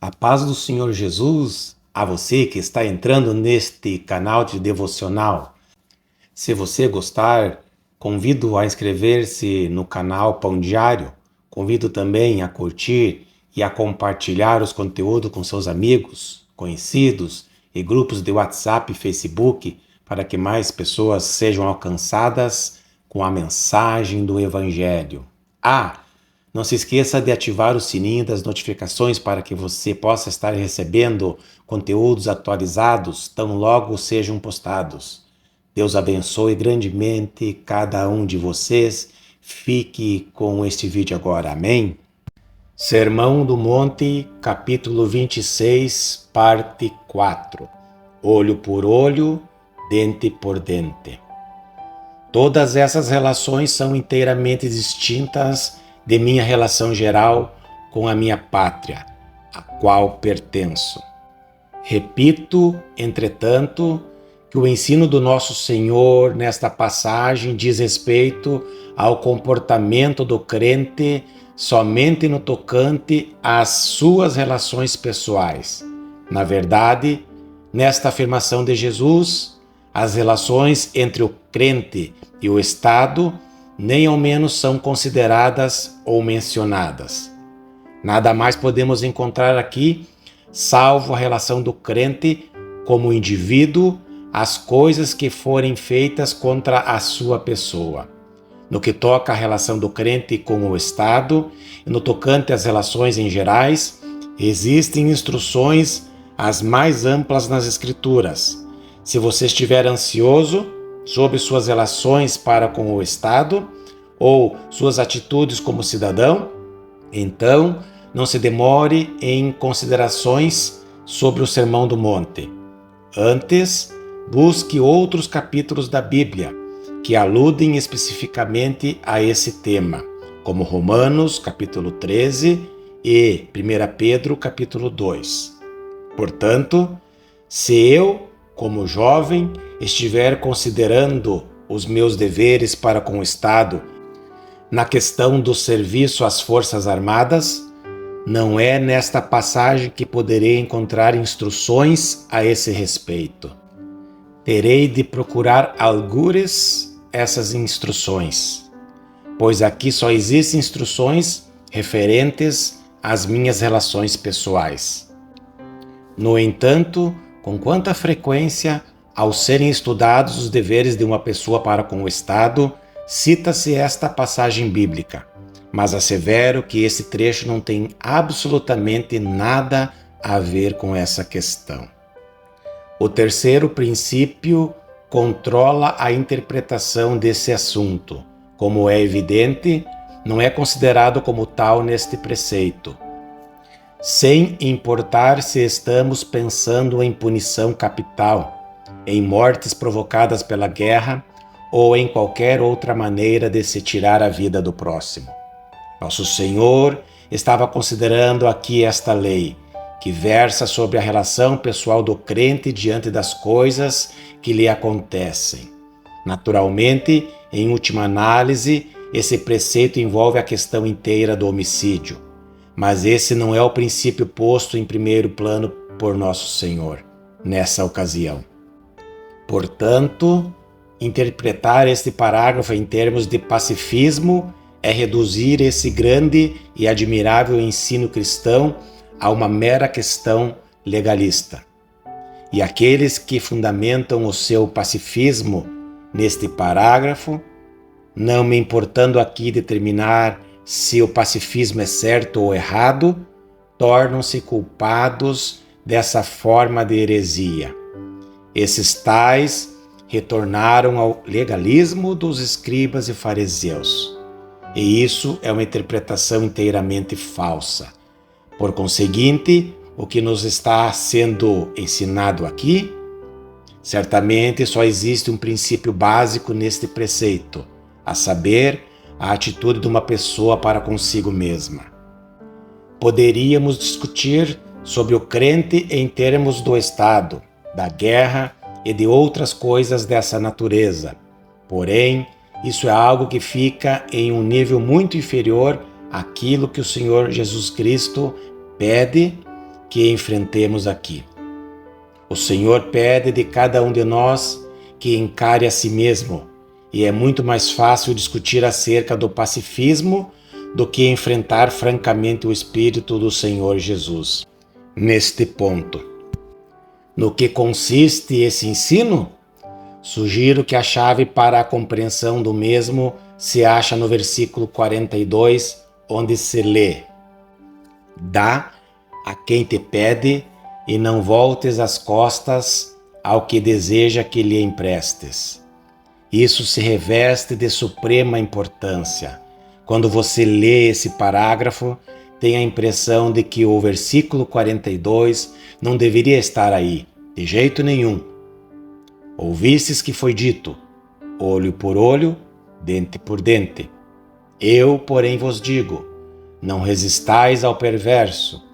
A paz do Senhor Jesus a você que está entrando neste canal de devocional. Se você gostar, convido a inscrever-se no canal Pão Diário. Convido também a curtir e a compartilhar os conteúdos com seus amigos, conhecidos e grupos de WhatsApp e Facebook para que mais pessoas sejam alcançadas com a mensagem do Evangelho. Não se esqueça de ativar o sininho das notificações para que você possa estar recebendo conteúdos atualizados tão logo sejam postados. Deus abençoe grandemente cada um de vocês. Fique com este vídeo agora. Amém? Sermão do Monte, capítulo 26, parte 4. Olho por olho, dente por dente. Todas essas relações são inteiramente distintas de minha relação geral com a minha pátria, a qual pertenço. Repito, entretanto, que o ensino do nosso Senhor nesta passagem diz respeito ao comportamento do crente somente no tocante às suas relações pessoais. Na verdade, nesta afirmação de Jesus, as relações entre o crente e o Estado nem ao menos são consideradas ou mencionadas. Nada mais podemos encontrar aqui, salvo a relação do crente como indivíduo, as coisas que forem feitas contra a sua pessoa. No que toca à relação do crente com o Estado e no tocante às relações em gerais, existem instruções as mais amplas nas Escrituras. Se você estiver ansioso sobre suas relações para com o Estado ou suas atitudes como cidadão, então não se demore em considerações sobre o Sermão do Monte. Antes, busque outros capítulos da Bíblia que aludem especificamente a esse tema, como Romanos, capítulo 13 e 1 Pedro, capítulo 2. Portanto, se eu, como jovem, estiver considerando os meus deveres para com o Estado na questão do serviço às Forças Armadas, não é nesta passagem que poderei encontrar instruções a esse respeito. Terei de procurar algures essas instruções, pois aqui só existem instruções referentes às minhas relações pessoais. No entanto, com quanta frequência, ao serem estudados os deveres de uma pessoa para com o Estado, cita-se esta passagem bíblica, mas assevero que esse trecho não tem absolutamente nada a ver com essa questão. O terceiro princípio controla a interpretação desse assunto. Como é evidente, não é considerado como tal neste preceito, sem importar se estamos pensando em punição capital, em mortes provocadas pela guerra ou em qualquer outra maneira de se tirar a vida do próximo. Nosso Senhor estava considerando aqui esta lei, que versa sobre a relação pessoal do crente diante das coisas que lhe acontecem. Naturalmente, em última análise, esse preceito envolve a questão inteira do homicídio, mas esse não é o princípio posto em primeiro plano por Nosso Senhor, nessa ocasião. Portanto, interpretar este parágrafo em termos de pacifismo é reduzir esse grande e admirável ensino cristão a uma mera questão legalista. E aqueles que fundamentam o seu pacifismo neste parágrafo, não me importando aqui determinar se o pacifismo é certo ou errado, tornam-se culpados dessa forma de heresia. Esses tais retornaram ao legalismo dos escribas e fariseus. E isso é uma interpretação inteiramente falsa. Por conseguinte, o que nos está sendo ensinado aqui, certamente só existe um princípio básico neste preceito, a saber, a atitude de uma pessoa para consigo mesma. Poderíamos discutir sobre o crente em termos do Estado, da guerra e de outras coisas dessa natureza. Porém, isso é algo que fica em um nível muito inferior àquilo que o Senhor Jesus Cristo pede que enfrentemos aqui. O Senhor pede de cada um de nós que encare a si mesmo, e é muito mais fácil discutir acerca do pacifismo do que enfrentar francamente o Espírito do Senhor Jesus. Neste ponto, no que consiste esse ensino? Sugiro que a chave para a compreensão do mesmo se acha no versículo 42, onde se lê: Dá a quem te pede e não voltes as costas ao que deseja que lhe emprestes. Isso se reveste de suprema importância. Quando você lê esse parágrafo, tem a impressão de que o versículo 42 não deveria estar aí, de jeito nenhum. Ouvistes que foi dito, olho por olho, dente por dente. Eu, porém, vos digo, não resistais ao perverso.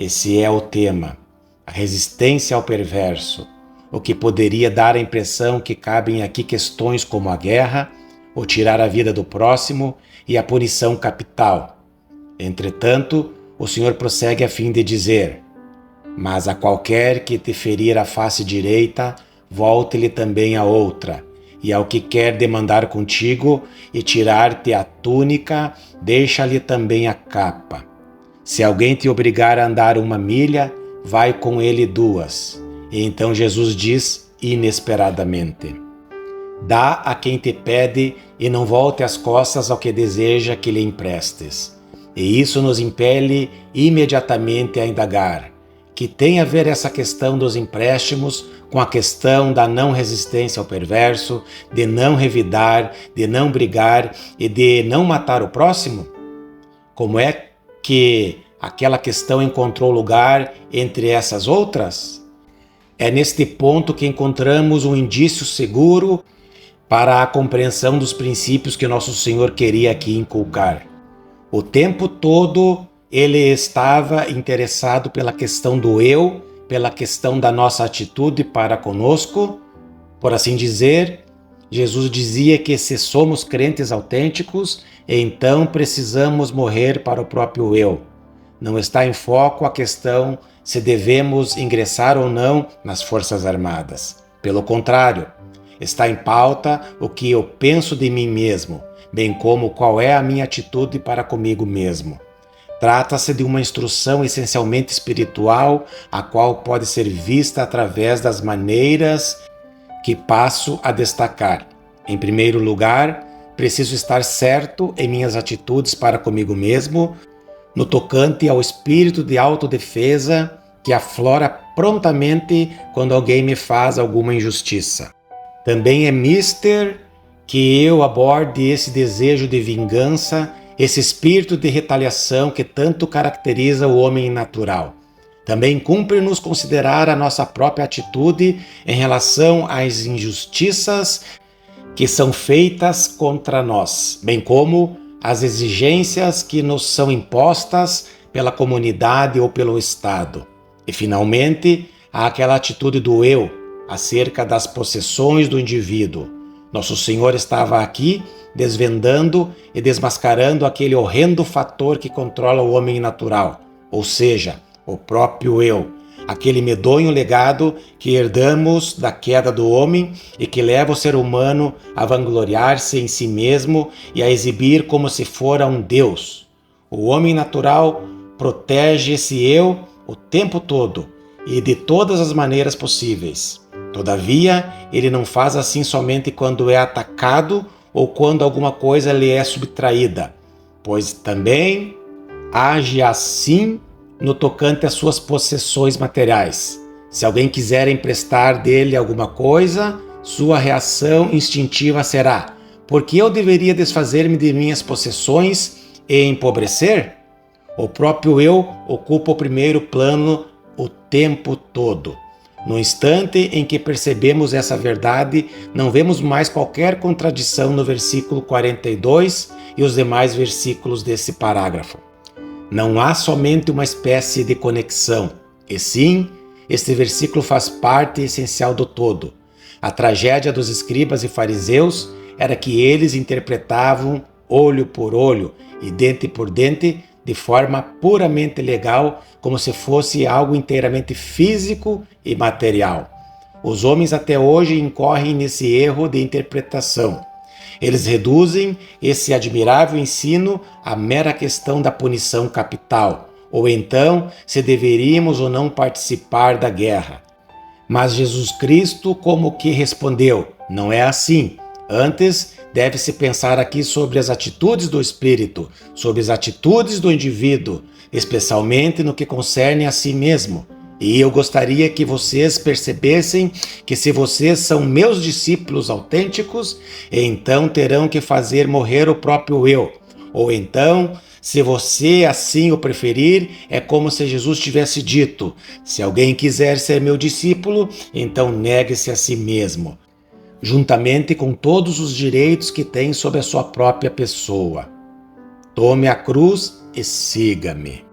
Esse é o tema, a resistência ao perverso, o que poderia dar a impressão que cabem aqui questões como a guerra, o tirar a vida do próximo e a punição capital. Entretanto, o Senhor prossegue a fim de dizer: Mas a qualquer que te ferir a face direita, volte-lhe também a outra, e ao que quer demandar contigo e tirar-te a túnica, deixa-lhe também a capa. Se alguém te obrigar a andar 1 milha, vai com ele 2. E então Jesus diz inesperadamente: Dá a quem te pede e não volte as costas ao que deseja que lhe emprestes. E isso nos impele imediatamente a indagar: que tem a ver essa questão dos empréstimos com a questão da não resistência ao perverso, de não revidar, de não brigar e de não matar o próximo? Como é que aquela questão encontrou lugar entre essas outras? É neste ponto que encontramos um indício seguro para a compreensão dos princípios que nosso Senhor queria aqui inculcar. O tempo todo ele estava interessado pela questão do eu, pela questão da nossa atitude para conosco. Por assim dizer, Jesus dizia que se somos crentes autênticos, então precisamos morrer para o próprio eu. Não está em foco a questão se devemos ingressar ou não nas Forças Armadas. Pelo contrário, está em pauta o que eu penso de mim mesmo, bem como qual é a minha atitude para comigo mesmo. Trata-se de uma instrução essencialmente espiritual, a qual pode ser vista através das maneiras que passo a destacar. Em primeiro lugar, preciso estar certo em minhas atitudes para comigo mesmo, no tocante ao espírito de autodefesa que aflora prontamente quando alguém me faz alguma injustiça. Também é mister que eu aborde esse desejo de vingança, esse espírito de retaliação que tanto caracteriza o homem natural. Também cumpre-nos considerar a nossa própria atitude em relação às injustiças que são feitas contra nós, bem como as exigências que nos são impostas pela comunidade ou pelo Estado. E, finalmente, há aquela atitude do eu, acerca das possessões do indivíduo. Nosso Senhor estava aqui desvendando e desmascarando aquele horrendo fator que controla o homem natural, ou seja, o próprio eu, aquele medonho legado que herdamos da queda do homem e que leva o ser humano a vangloriar-se em si mesmo e a exibir como se fora um Deus. O homem natural protege esse eu o tempo todo e de todas as maneiras possíveis. Todavia, ele não faz assim somente quando é atacado ou quando alguma coisa lhe é subtraída, pois também age assim no tocante às suas possessões materiais. Se alguém quiser emprestar dele alguma coisa, sua reação instintiva será: por que eu deveria desfazer-me de minhas possessões e empobrecer? O próprio eu ocupa o primeiro plano o tempo todo. No instante em que percebemos essa verdade, não vemos mais qualquer contradição no versículo 42 e os demais versículos desse parágrafo. Não há somente uma espécie de conexão, e sim, este versículo faz parte essencial do todo. A tragédia dos escribas e fariseus era que eles interpretavam olho por olho e dente por dente de forma puramente legal, como se fosse algo inteiramente físico e material. Os homens até hoje incorrem nesse erro de interpretação. Eles reduzem esse admirável ensino à mera questão da punição capital, ou então se deveríamos ou não participar da guerra. Mas Jesus Cristo como que respondeu: não é assim. Antes, deve-se pensar aqui sobre as atitudes do espírito, sobre as atitudes do indivíduo, especialmente no que concerne a si mesmo. E eu gostaria que vocês percebessem que se vocês são meus discípulos autênticos, então terão que fazer morrer o próprio eu. Ou então, se você assim o preferir, é como se Jesus tivesse dito: se alguém quiser ser meu discípulo, então negue-se a si mesmo, juntamente com todos os direitos que tem sobre a sua própria pessoa. Tome a cruz e siga-me.